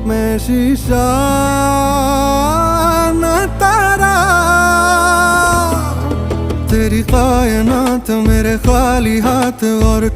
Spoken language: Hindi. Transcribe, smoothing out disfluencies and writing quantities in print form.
मैं शीशा न तारा, तेरी कायनात मेरे खाली हाथ और